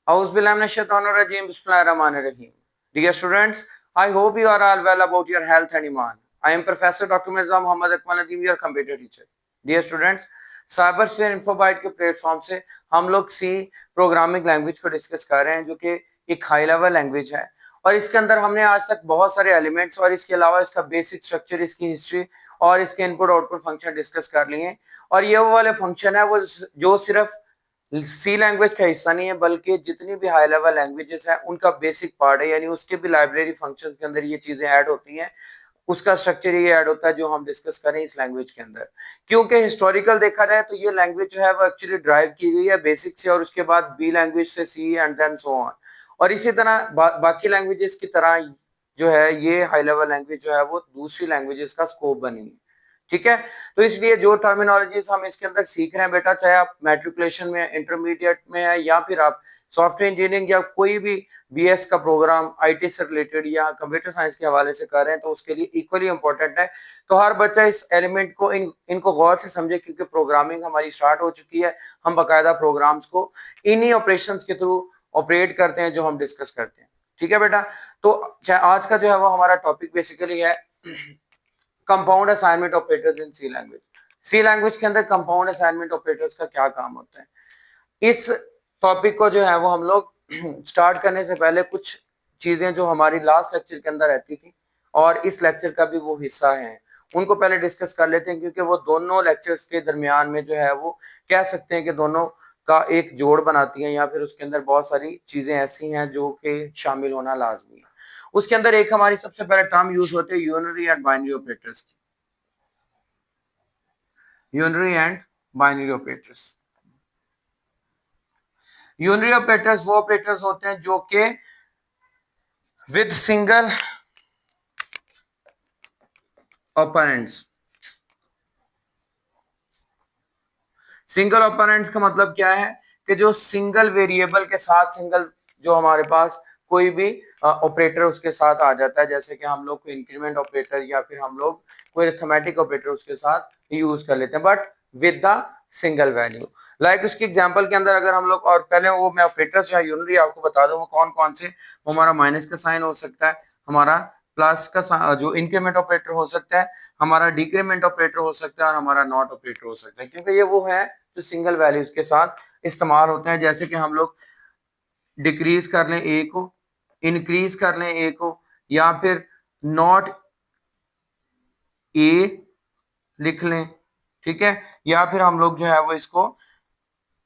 Auzubillahiminash-shaytanir-rajim. Bismillahir-rahmanir-rahim. Dear students, I hope you are all well about your health and iman. I am Professor Dr. Mirza Muhammad Akmal Nadeem, your computer teacher. Dear students, cyber sphere infobyte के platform से हम लोग C programming language को discuss कर रहे हैं, जो कि एक हाई लेवल लैंग्वेज है। और इसके अंदर हमने आज तक बहुत सारे एलिमेंट्स और इसके अलावा इसका बेसिक स्ट्रक्चर, इसकी हिस्ट्री और इसके इनपुट आउटपुट फंक्शन डिस्कस कर लिए हैं। और ये वो वाले फंक्शन है वो जो सिर्फ सी लैंग्वेज का हिस्सा नहीं है, बल्कि जितनी भी हाई लेवल लैंग्वेजेस हैं उनका बेसिक पार्ट है। यानी उसके भी लाइब्रेरी फंक्शंस के अंदर ये चीजें ऐड होती हैं, उसका स्ट्रक्चर ये ऐड होता है जो हम डिस्कस करें इस लैंग्वेज के अंदर। क्योंकि हिस्टोरिकल देखा जाए तो ये लैंग्वेज जो है वो एक्चुअली ड्राइव की गई है बेसिक से, और उसके बाद बी लैंग्वेज से सी एंड देन सो ऑन। और इसी तरह बाकी लैंग्वेजेस की तरह जो है ये हाई लेवल लैंग्वेज जो है वो दूसरी लैंग्वेजेस का स्कोप बनी है। ठीक है, तो इसलिए जो टर्मिनोलॉजीज हम इसके अंदर सीख रहे हैं बेटा, चाहे आप मैट्रिकुलेशन में, इंटरमीडिएट में है, या फिर आप सॉफ्टवेयर इंजीनियरिंग या कोई भी बीएस का प्रोग्राम आईटी से रिलेटेड या कंप्यूटर साइंस के हवाले से कर रहे हैं, तो उसके लिए इक्वली इंपॉर्टेंट है। तो हर बच्चा इस एलिमेंट को इनको गौर से समझे, क्योंकि प्रोग्रामिंग हमारी स्टार्ट हो चुकी है। हम बाकायदा प्रोग्राम्स को इन्हीं ऑपरेशन के थ्रू ऑपरेट करते हैं जो हम डिस्कस करते हैं। ठीक है बेटा, तो आज का जो है वो हमारा टॉपिक बेसिकली है compound assignment operators in C language. C language के अंदर कंपाउंड असाइनमेंट ऑपरेटर्स का क्या काम होता है, इस टॉपिक को जो है वो हम लोग स्टार्ट करने से पहले कुछ चीजें जो हमारी लास्ट लेक्चर के अंदर रहती थी और इस लेक्चर का भी वो हिस्सा है, उनको पहले डिस्कस कर लेते हैं, क्योंकि वो दोनों लेक्चर्स के दरमियान में जो है वो कह सकते हैं कि दोनों का एक जोड़ बनाती है, या फिर उसके अंदर बहुत सारी चीजें ऐसी हैं जो कि शामिल होना लाजमी है। उसके अंदर एक हमारी सबसे पहले टर्म यूज होते हैं यूनरी एंड बाइनरी ऑपरेटर्स की। Unary and binary operators, unary operators वो ऑपरेटर्स होते हैं जो कि with single operands. Single operands का मतलब क्या है कि जो सिंगल वेरिएबल के साथ, सिंगल जो हमारे पास कोई भी ऑपरेटर उसके साथ आ जाता है, जैसे कि हम लोग कोई इंक्रीमेंट ऑपरेटर या फिर हम लोग कोई अरिथमेटिक ऑपरेटर उसके साथ यूज कर लेते हैं, but with the single value. Like उसकी एग्जांपल के अंदर अगर हम लोग, और पहले वो मैं ऑपरेटर्स या यूनरी आपको बता दूं वो कौन कौन से, वो हमारा माइनस का साइन हो सकता है, हमारा प्लस का जो इंक्रीमेंट ऑपरेटर हो सकता है, हमारा डिक्रीमेंट ऑपरेटर हो सकता है, और हमारा नॉट ऑपरेटर हो सकता है, क्योंकि ये वो है जो सिंगल वैल्यूज के साथ इस्तेमाल होते हैं। जैसे कि हम लोग डिक्रीज कर लें ए को, इंक्रीज कर लें ए को, या फिर नॉट ए लिख लें। ठीक है, या फिर हम लोग जो है वो इसको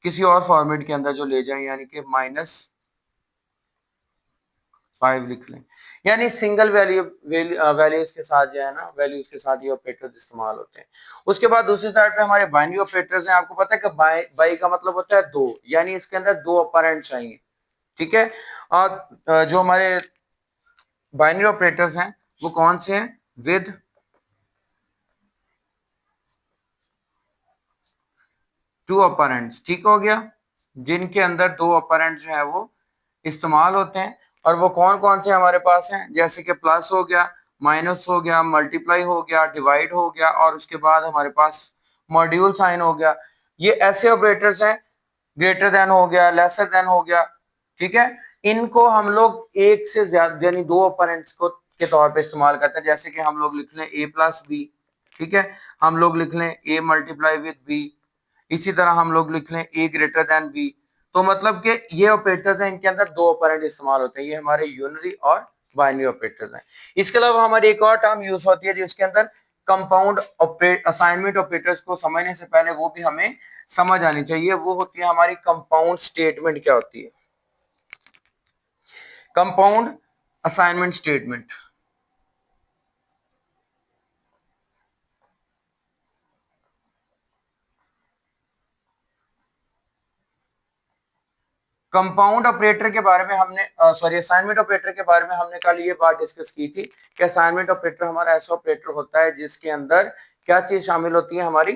किसी और फॉर्मेट के अंदर जो ले जाएं, यानी कि -5 लिख लें। यानी सिंगल वैल्यूज के साथ जो है ना, वैल्यूज के साथ ये ऑपरेटर्स इस्तेमाल होते हैं। उसके बाद दूसरी साइड पे हमारे बाइनरी ऑपरेटर्स हैं। आपको पता है कि बाई का मतलब होता है दो, यानी इसके अंदर दो ऑपरेंड चाहिए। ठीक है, और जो हमारे बाइनरी ऑपरेटर्स हैं वो कौन से हैं, विद टू ऑपरेंड्स। ठीक हो गया, जिनके अंदर दो ऑपरेंड जो है वो इस्तेमाल होते हैं। और वो कौन कौन से हमारे पास हैं, जैसे कि प्लस हो गया, माइनस हो गया, मल्टीप्लाई हो गया, डिवाइड हो गया, और उसके बाद हमारे पास मॉड्यूल साइन हो गया। ये ऐसे ऑपरेटर्स हैं, ग्रेटर देन हो गया, लेसर देन हो गया। ठीक है, इनको हम लोग एक से ज्यादा यानी दो ऑपरेंड्स को के तौर पे इस्तेमाल करते हैं। जैसे कि हम लोग लिख लें a प्लस बी, ठीक है, हम लोग लिख लें a मल्टीप्लाई विद b, इसी तरह हम लोग लिख लें a ग्रेटर देन b। तो मतलब कि ये ऑपरेटर्स हैं, इनके अंदर दो ऑपरेंड इस्तेमाल होते हैं। ये हमारे यूनरी और बाइनरी ऑपरेटर्स हैं। इसके अलावा हमारी एक और टर्म यूज होती है जिसके अंदर कंपाउंड असाइनमेंट ऑपरेटर्स को समझने से पहले वो भी हमें समझ आनी चाहिए, वो होती है हमारी कंपाउंड स्टेटमेंट। क्या होती है compound assignment statement? Compound operator के बारे में हमने सॉरी असाइनमेंट ऑपरेटर के बारे में हमने कल ये बात डिस्कस की थी कि असाइनमेंट ऑपरेटर हमारा ऐसा ऑपरेटर होता है जिसके अंदर क्या चीज शामिल होती है हमारी,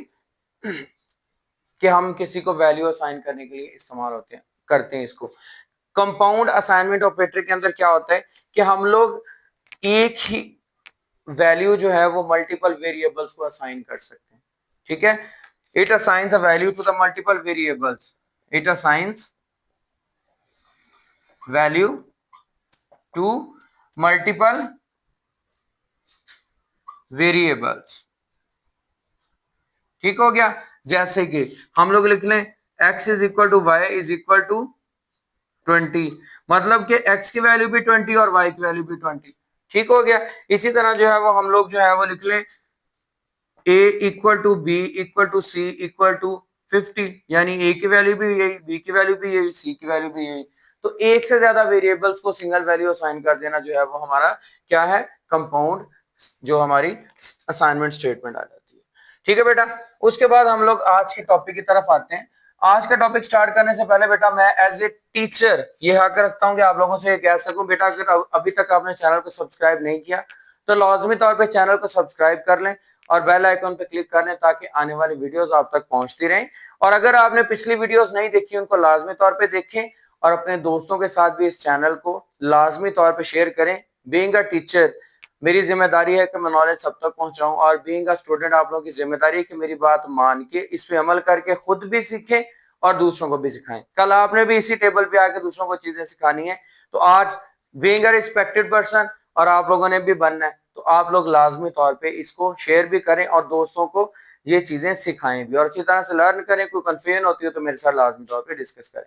कि हम किसी को वैल्यू असाइन करने के लिए इस्तेमाल होते हैं, करते हैं इसको। कंपाउंड असाइनमेंट ऑपरेटर के अंदर क्या होता है कि हम लोग एक ही वैल्यू जो है वो मल्टीपल वेरिएबल्स को असाइन कर सकते हैं। ठीक है, it assigns a value to the multiple variables, it assigns value to multiple variables. ठीक हो गया। जैसे कि हम लोग लिख लें x is equal to y is equal to 20, मतलब कि x की वैल्यू भी 20 और y की वैल्यू भी 20। ठीक हो गया। इसी तरह जो है वो हम लोग जो है वो लिख लें a equal to b equal to c equal to 50, यानी a की वैल्यू भी यही, b की वैल्यू भी यही, c की वैल्यू भी यही। तो एक से ज्यादा वेरिएबल्स को सिंगल वैल्यू असाइन कर देना जो है वो हमारा क्या है, कंपाउंड, जो हमारी असाइनमेंट स्टेटमेंट आ जाती है। ठीक है बेटा। उसके बाद हम लोग आज के टॉपिक की तरफ आते हैं। आज का टॉपिक स्टार्ट करने से पहले बेटा मैं एज ए टीचर ये हक रखता हूं कि आप लोगों से कह सकूं, बेटा अगर अभी तक आपने चैनल को सब्सक्राइब नहीं किया तो लाजमी तौर पे चैनल को सब्सक्राइब कर लें और बेल आइकन पे क्लिक कर लें ताकि आने वाली वीडियोस आप तक पहुंचती रहें। और अगर आपने पिछली वीडियोस नहीं देखी उनको लाजमी तौर पे देखें और अपने दोस्तों के साथ भी इस चैनल को लाजमी तौर पे शेयर करें। बीइंग अ टीचर मेरी जिम्मेदारी है कि मैं नॉलेज सब तक पहुंचाऊं और बीइंग अ स्टूडेंट आप लोगों की जिम्मेदारी है कि मेरी बात मान के इस पे अमल करके खुद भी सीखें और दूसरों को भी सिखाएं। कल आपने भी इसी टेबल पे आके दूसरों को चीजें सिखानी है, तो आज बीइंग अ रिस्पेक्टेड पर्सन और आप लोगों ने भी बनना है, तो आप लोग लाजमी तौर पे इसको शेयर भी करें और दोस्तों को ये चीजें सिखाएं भी और अच्छी तरह से लर्न करें। कोई कंफ्यूजन होती है तो मेरे साथ लाजमी तौर पे डिस्कस करें।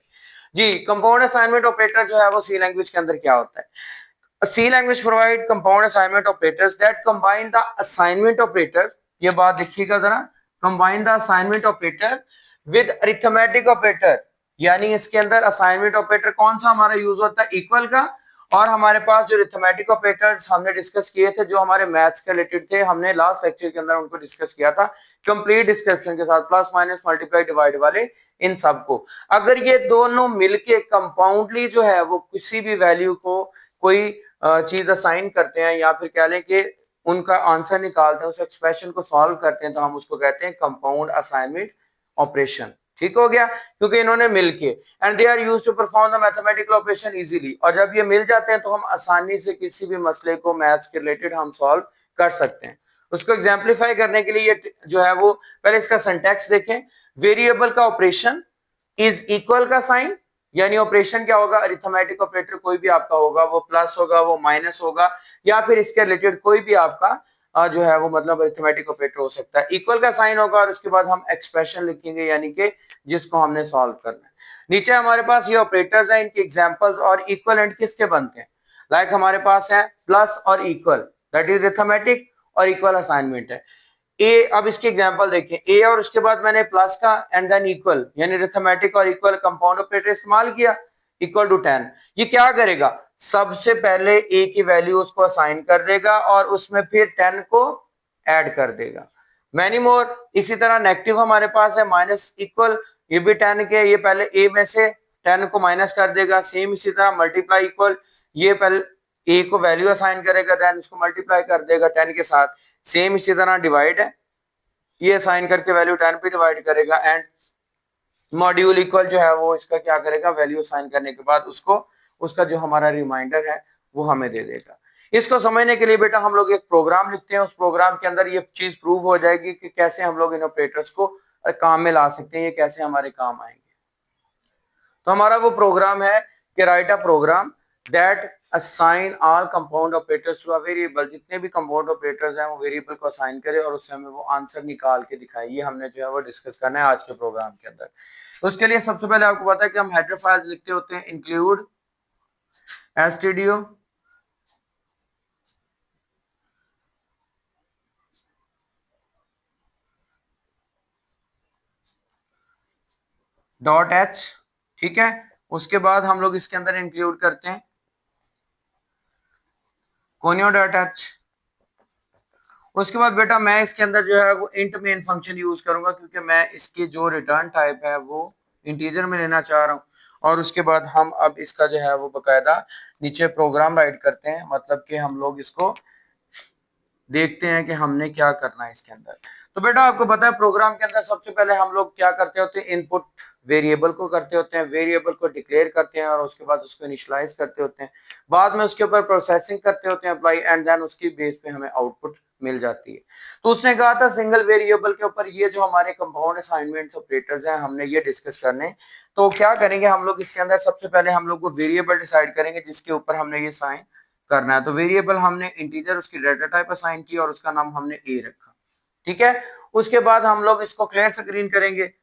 जी, कंपाउंड असाइनमेंट ऑपरेटर जो है वो सी लैंग्वेज के अंदर क्या होता है? C language provide compound assignment operators that combine the assignment operator, ये बात देखिएगा जरा, combine the assignment operator with arithmetic operator, यानी इसके अंदर असाइनमेंट ऑपरेटर कौन सा हमारा यूज होता है, इक्वल का। और हमारे पास जो रिथमेटिक ऑपरेटर्स हमने डिस्कस किए थे जो हमारे मैथ्स के रिलेटेड थे, हमने लास्ट लेक्चर के अंदर उनको डिस्कस किया था कंप्लीट डिस्क्रिप्शन के साथ, प्लस माइनस मल्टीप्लाई डिवाइड वाले इन सबको। अगर ये दोनों मिलके कंपाउंडली जो है वो किसी भी वैल्यू को कोई चीज असाइन करते हैं या फिर कह लें कि उनका आंसर निकालते हैं, उस एक्सप्रेशन को सॉल्व करते हैं, तो हम उसको कहते हैं कंपाउंड असाइनमेंट ऑपरेशन। ठीक हो गया, क्योंकि इन्होंने मिलके and they are used to perform the mathematical operation easily, और जब ये मिल जाते हैं तो हम आसानी से किसी भी मसले को मैथ्स के रिलेटेड हम सॉल्व कर सकते हैं। उसको एग्जाम्पलीफाई करने के लिए ये जो है वो पहले इसका सिंटैक्स देखें। वेरिएबल का ऑपरेशन इज इक्वल का साइन, यानी ऑपरेशन क्या होगा, अरिथमेटिक ऑपरेटर कोई भी आपका होगा, वो प्लस होगा, वो माइनस होगा, या फिर इसके रिलेटेड कोई भी आपका जो है वो मतलब अरिथमेटिक ऑपरेटर हो सकता है। इक्वल का साइन होगा और उसके बाद हम एक्सप्रेशन लिखेंगे, यानी कि जिसको हमने सॉल्व करना है। नीचे हमारे पास ये ऑपरेटर्स हैं, इनके एग्जांपल्स और इक्वलेंट किसके बनते हैं। लाइक हमारे पास है प्लस और इक्वल, दैट इज अरिथमेटिक, और इक्वल असाइनमेंट है। ए, अब इसके एग्जांपल देखें, ए और उसके बाद मैंने प्लस का एंड देन इक्वल यानी अरिथमेटिक और इक्वल कंपाउंड ऑपरेटर इस्तेमाल किया, इक्वल टू 10। ये क्या करेगा, सबसे पहले ए की वैल्यू उसको असाइन कर देगा और उसमें फिर 10 को ऐड कर देगा। मैनी मोर, इसी तरह नेगेटिव हमारे पास है माइनस इक्वल, ये भी 10 के, ये पहले ए में से 10 को माइनस कर देगा। सेम इसी तरह मल्टीप्लाई इक्वल, ये पहले ए को वैल्यू असाइन करेगा देन उसको मल्टीप्लाई कर देगा 10 के साथ। सेम इसी तरह डिवाइड है, ये असाइन करके वैल्यू 10 पे डिवाइड करेगा एंड मॉड्यूल इक्वल जो है वो इसका क्या करेगा, वैल्यू असाइन करने के बाद उसको उसका जो हमारा रिमाइंडर है वो हमें दे देगा। इसको समझने के लिए बेटा हम लोग एक प्रोग्राम लिखते हैं, उस प्रोग्राम के अंदर ये चीज प्रूव हो जाएगी कि कैसे हम लोग इन ऑपरेटर्स को काम में ला सकते हैं, ये कैसे हमारे काम आएंगे। तो हमारा वो प्रोग्राम है कि write a program that assign all compound operators to a variable, जितने भी कंपाउंड ऑपरेटर्स हैं वो वेरिएबल को असाइन करे और उससे हमें वो आंसर निकाल के दिखाए। ये हमने जो है वो डिस्कस करना है आज के प्रोग्राम के अंदर। उसके लिए सबसे पहले आपको पता है कि हम हेडर फाइल्स लिखते होते हैं, इंक्लूड stdio .h, ठीक है। उसके बाद हम लोग इसके अंदर इंक्लूड करते हैं conio.h। उसके बाद बेटा मैं इसके अंदर जो है वो इंट मेन फंक्शन यूज करूंगा क्योंकि मैं इसकी जो रिटर्न टाइप है वो इंटीजर में लेना चाह रहा हूँ। और उसके बाद हम अब इसका जो है वो बकायदा नीचे प्रोग्राम राइट करते हैं, मतलब कि हम लोग इसको देखते हैं कि हमने क्या करना है इसके अंदर। तो बेटा आपको पता है प्रोग्राम के अंदर सबसे पहले हम लोग क्या करते होते हैं, इनपुट वेरिएबल को करते होते हैं, वेरिएबल को डिक्लेयर करते हैं और उसके बाद उसको इनिशियलाइज करते होते हैं, बाद में उसके ऊपर प्रोसेसिंग करते होते हैं अप्लाई, एंड देन उसकी बेस पे हमें आउटपुट मिल जाती है। तो उसने कहा था सिंगल वेरिएबल के ऊपर ये जो हमारे कंपाउंड असाइनमेंट्स ऑपरेटर्स हैं हमने ये डिस्कस करने। तो क्या करेंगे हम लोग इसके अंदर, सबसे पहले हम लोग को वेरिएबल डिसाइड करेंगे जिसके ऊपर हमने ये साइन करना है। तो वेरिएबल हमने इंटीजर उसकी डाटा टाइप असाइन की और उसका नाम हमने ए रखा, ठीक है। उसके बाद हम लोग इसको क्लियर स्क्रीन करेंगे,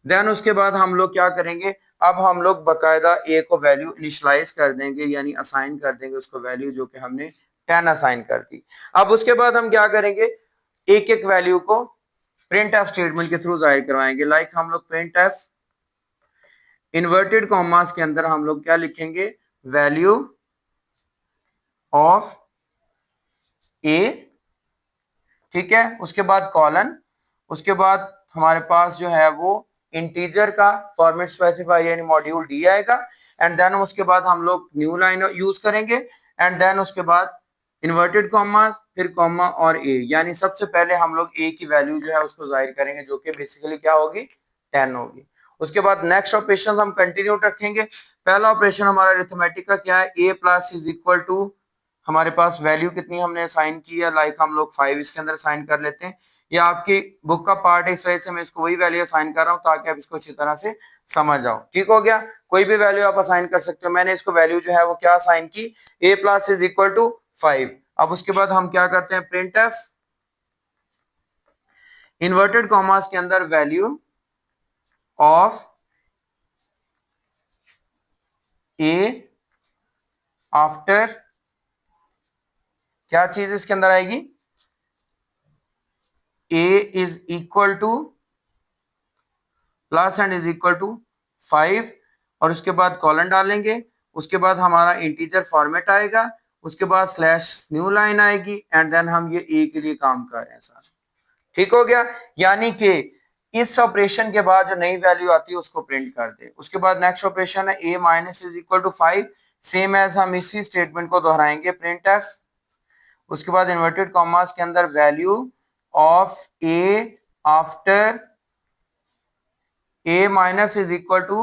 देन उसके बाद हम लोग क्या करेंगे, अब हम लोग बकायदा ए को वैल्यू इनिशियलाइज कर देंगे, यानी असाइन कर देंगे उसको वैल्यू जो कि हमने 10 असाइन कर दी। अब उसके बाद हम क्या करेंगे, एक एक वैल्यू को प्रिंट एफ स्टेटमेंट के थ्रू जाहिर करवाएंगे। लाइक हम लोग प्रिंट एफ इन्वर्टेड कॉमास के अंदर हम लोग क्या लिखेंगे, वैल्यू ऑफ ए, ठीक है। उसके बाद कॉलन, उसके बाद हमारे पास जो है वो इंटीजर का फॉर्मेट स्पेसिफाई यानी मॉड्यूल डी आएगा, एंड देन उसके बाद हम लोग न्यू लाइन यूज करेंगे, एंड देन उसके बाद इन्वर्टेड कॉमा, फिर कॉमा और ए, यानी सबसे पहले हम लोग ए की वैल्यू जो है उसको जाहिर करेंगे जो कि बेसिकली क्या होगी, 10 होगी। उसके बाद नेक्स्ट ऑपरेशन हम कंटिन्यू रखेंगे। पहला ऑपरेशन हमारा अरिथमेटिक का क्या है, ए प्लस इज इक्वल टू, हमारे पास वैल्यू कितनी हमने असाइन की है, लाइक हम लोग 5 इसके अंदर असाइन कर लेते हैं। ये आपकी बुक का पार्ट है, इस वजह से मैं इसको वही वैल्यू असाइन कर रहा हूँ ताकि आप इसको अच्छी तरह से समझ जाओ, ठीक हो गया। कोई भी वैल्यू आप असाइन कर सकते हो, मैंने इसको वैल्यू जो है वो क्या असाइन की, a plus is equal to 5। अब उसके बाद हम क्या करते हैं, प्रिंट एफ इन्वर्टेड कॉमास के अंदर वैल्यू ऑफ a आफ्टर, क्या चीज इसके अंदर आएगी, a is equal to plus and is equal to 5, और उसके बाद कॉलन डालेंगे, उसके बाद हमारा इंटीजर फॉर्मेट आएगा, उसके बाद स्लैश न्यू लाइन आएगी, एंड देन हम ये ए के लिए काम कर रहे हैं सारा, ठीक हो गया। यानी कि इस ऑपरेशन के बाद जो नई वैल्यू आती है उसको प्रिंट कर दे। उसके बाद नेक्स्ट ऑपरेशन है a minus is equal to 5, same as हम इसी स्टेटमेंट को दोहराएंगे, प्रिंट एफ, उसके बाद इन्वर्टेड कॉमास के अंदर value of a after a minus is equal to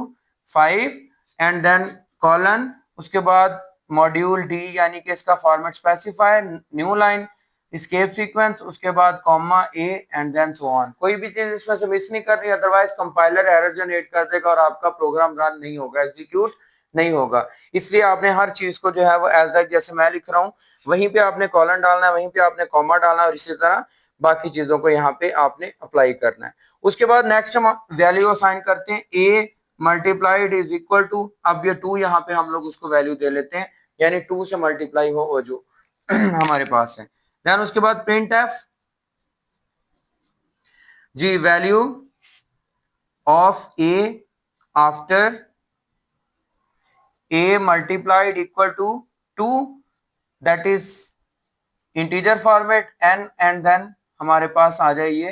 5, and then colon, उसके बाद मॉड्यूल डी यानी कि इसका format specify, new line, escape sequence, उसके बाद comma a, and then so on. कोई भी चीज इसमें से मिस नहीं करनी, अदरवाइज कंपाइलर एरर जनरेट कर देगा और आपका प्रोग्राम रन नहीं होगा, एग्जीक्यूट नहीं होगा। इसलिए आपने हर चीज को जो है वो एज लाइक जैसे मैं लिख रहा हूँ वहीं पे आपने कॉलन डालना है, वहीं पे आपने कॉमा डालना है, और इसी तरह बाकी चीजों को यहाँ पे आपने अप्लाई करना है। उसके बाद नेक्स्ट हम वैल्यू असाइन करते हैं, ए मल्टीप्लाइड इज इक्वल टू, अब ये 2 यहाँ पे हम लोग उसको वैल्यू दे लेते हैं, यानी 2 से मल्टीप्लाई हो जो हमारे पास है। देन उसके बाद print f g value of a after a multiplied equal to 2, that is integer format n, and then हमारे पास आ जाइए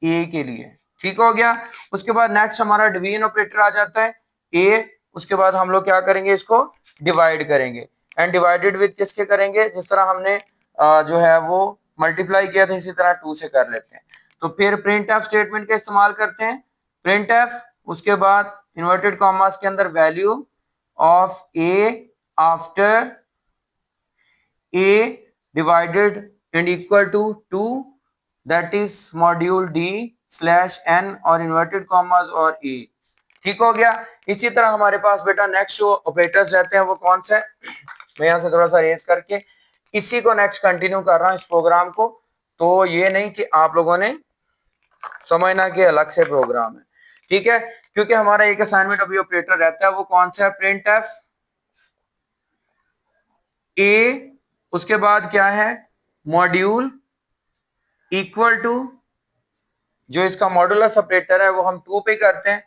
a के लिए, ठीक हो गया। उसके बाद नेक्स्ट हमारा डिवीजन ऑपरेटर आ जाता है a, उसके बाद हम लोग क्या करेंगे, इसको डिवाइड करेंगे, एंड डिवाइडेड विद किसके करेंगे, जिस तरह हमने जो है वो मल्टीप्लाई किया था इसी तरह 2 से कर लेते हैं। तो फिर प्रिंट एफ स्टेटमेंट का इस्तेमाल करते हैं, प्रिंट एफ, उसके बाद इन्वर्टेड कॉमास के अंदर value of a after a divided and equal to 2, that is module d slash n और inverted commas और a, ठीक हो गया। इसी तरह हमारे पास बेटा नेक्स्ट जो ऑपरेटर्स रहते हैं वो कौन से, मैं यहाँ से थोड़ा सा रेज करके इसी को नेक्स्ट कंटिन्यू कर रहा हूँ इस प्रोग्राम को, तो ये नहीं कि आप लोगों ने समझना कि अलग से प्रोग्राम है, ठीक है। क्योंकि हमारा एक असाइनमेंट अभी ऑपरेटर रहता है, वो कौन सा है, प्रिंट एफ ए, उसके बाद क्या है, मॉड्यूल इक्वल टू, जो इसका मॉडुलस ऑपरेटर है वो हम 2 पे करते हैं,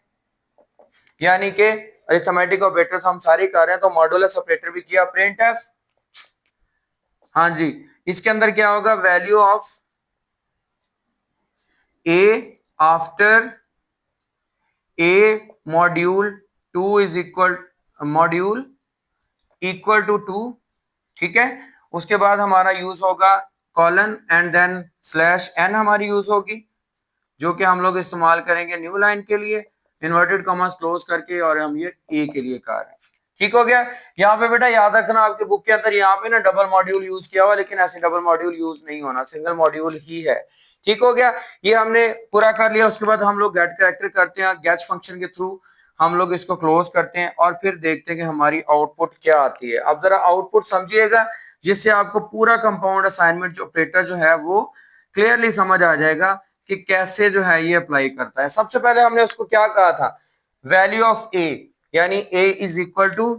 यानी कि अरिथमेटिक ऑपरेटर्स हम सारे कर रहे हैं तो मॉडुलस ऑपरेटर भी किया, प्रिंट एफ, हाँ जी, इसके अंदर क्या होगा, value of a after a module 2 is equal, module equal to 2, ठीक है। उसके बाद हमारा यूज होगा colon and then slash n हमारी यूज होगी, जो कि हम लोग इस्तेमाल करेंगे न्यू लाइन के लिए, इन्वर्टेड कॉमास क्लोज करके, और हम ये ए के लिए कर रहे हैं। ठीक हो गया। यहाँ पे बेटा याद रखना, आपके बुक के अंदर यहाँ पे ना डबल मॉड्यूल यूज किया हुआ, लेकिन ऐसे डबल मॉड्यूल यूज नहीं होना, सिंगल मॉड्यूल ही है। ठीक हो गया, ये हमने पूरा कर लिया। उसके बाद हम लोग गेट कैरेक्टर करते हैं, गेट फंक्शन के थ्रू हम लोग इसको क्लोज करते हैं और फिर देखते हैं कि हमारी आउटपुट क्या आती है। अब जरा आउटपुट समझिएगा, जिससे आपको पूरा कंपाउंड असाइनमेंट जो ऑपरेटर जो है वो क्लियरली समझ आ जाएगा कि कैसे जो है ये अप्लाई करता है। सबसे पहले हमने उसको क्या कहा था, वैल्यू ऑफ ए, यानी ए इज इक्वल टू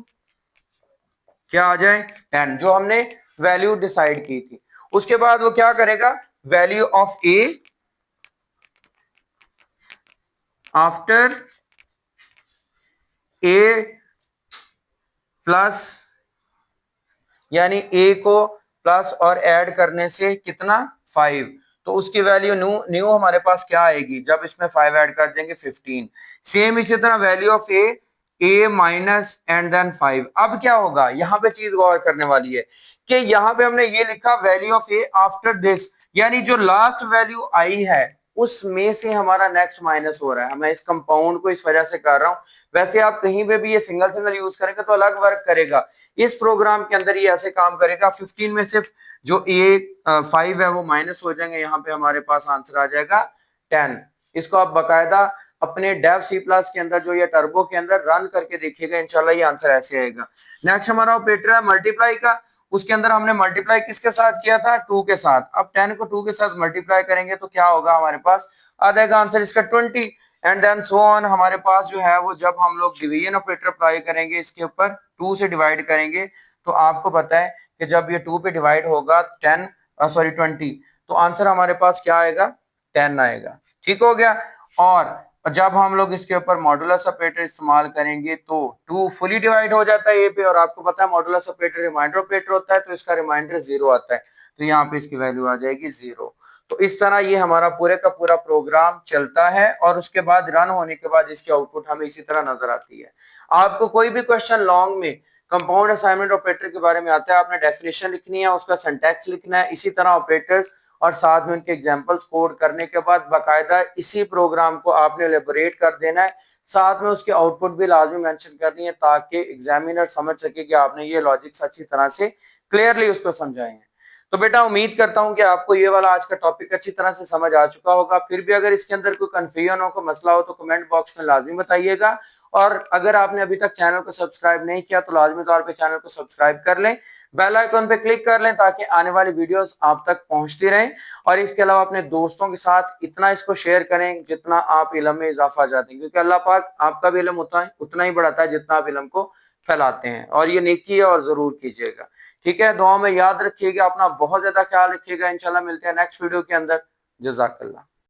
क्या आ जाए 10, जो हमने वैल्यू डिसाइड की थी। उसके बाद वो क्या करेगा, value of a after A plus, यानी ए को प्लस और ऐड करने से कितना 5, तो उसकी वैल्यू न्यू हमारे पास क्या आएगी, जब इसमें 5 ऐड कर देंगे 15। सेम इसी तरह value of a minus and then 5। अब क्या होगा, यहां पे चीज गौर करने वाली है कि यहां पे हमने ये लिखा value of a after this, यानी जो लास्ट वैल्यू आई है उसमें से हमारा नेक्स्ट माइनस हो रहा है। मैं इस कंपाउंड को इस वजह से कर रहा हूं, वैसे आप कहीं पे भी ये सिंगल सिंगल यूज करेंगे तो अलग वर्क करेगा, इस प्रोग्राम के अंदर ये ऐसे काम करेगा। 15 में सिर्फ जो ए 5 है वो माइनस हो जाएंगे, यहाँ पे हमारे पास आंसर आ जाएगा 10। इसको आप बकायदा अपने डेव सी प्लस के अंदर जो ये टर्बो के अंदर रन करके देखिएगा, इंशाल्लाह ये आंसर ऐसे आएगा। नेक्स्ट हमारा ऑपरेटर है मल्टीप्लाई का, उसके अंदर हमने मल्टीप्लाई किसके साथ किया था, 2 के साथ। अब 10 को 2 के साथ मल्टीप्लाई करेंगे तो क्या होगा, हमारे पास आ जाएगा आंसर इसका 20 एंड देन सो ऑन। हमारे पास जो है वो जब हम लोग डिवीजन ऑपरेटर अप्लाई करेंगे इसके ऊपर 2 से डिवाइड करेंगे, तो आपको पता है कि जब ये 2 पे डिवाइड होगा 20, तो आंसर हमारे पास क्या आएगा 10 आएगा। ठीक हो गया। और जब हम लोग इसके ऊपर मॉडुलस ऑपरेटर इस्तेमाल करेंगे तो 2 फुली डिवाइड हो जाता है ए पे, और आपको पता है मॉडुलस ऑपरेटर रिमाइंडर ऑपरेटर होता है, तो इसका रिमाइंडर 0 आता है, तो यहाँ पे इसकी वैल्यू आ जाएगी 0। तो इस तरह ये हमारा पूरे का पूरा प्रोग्राम चलता है, और उसके बाद रन होने के बाद इसकी आउटपुट हमें इसी तरह नजर आती है। आपको कोई भी क्वेश्चन लॉन्ग में कंपाउंड असाइनमेंट ऑपरेटर के बारे में आता है, आपने डेफिनेशन लिखनी है, उसका सिंटैक्स लिखना है, इसी तरह ऑपरेटर्स और साथ में उनके एग्जांपल्स कोड करने के बाद बाकायदा इसी प्रोग्राम को आपने एलेबोरेट कर देना है, साथ में उसके आउटपुट भी लाजमी मेंशन करनी है, ताकि एग्जामिनर समझ सके कि आपने ये लॉजिक्स अच्छी तरह से क्लियरली उसको समझाए हैं। तो बेटा उम्मीद करता हूं कि आपको ये वाला आज का टॉपिक अच्छी तरह से समझ आ चुका होगा। फिर भी अगर इसके अंदर कोई कंफ्यूजन हो, कोई मसला हो, तो कमेंट बॉक्स में लाजमी बताइएगा। और अगर आपने अभी तक चैनल को सब्सक्राइब नहीं किया तो लाजमी तौर पे चैनल को सब्सक्राइब कर लें, बेल आइकन पे क्लिक कर लें, ताकि आने वाली वीडियोस आप तक पहुंचती रहें। और इसके अलावा अपने दोस्तों के साथ इतना इसको शेयर करें जितना आप इल्म में इजाफा चाहते हैं, क्योंकि अल्लाह पाक आपका भी इल्म उतना ही बढ़ाता है जितना आप इल्म को फैलाते हैं, और ये नेकी है और जरूर कीजिएगा। ठीक है, दुआ में याद रखिएगा, अपना बहुत ज्यादा ख्याल रखिएगा। इंशाल्लाह मिलते हैं नेक्स्ट वीडियो के अंदर। जज़ाकल्लाह।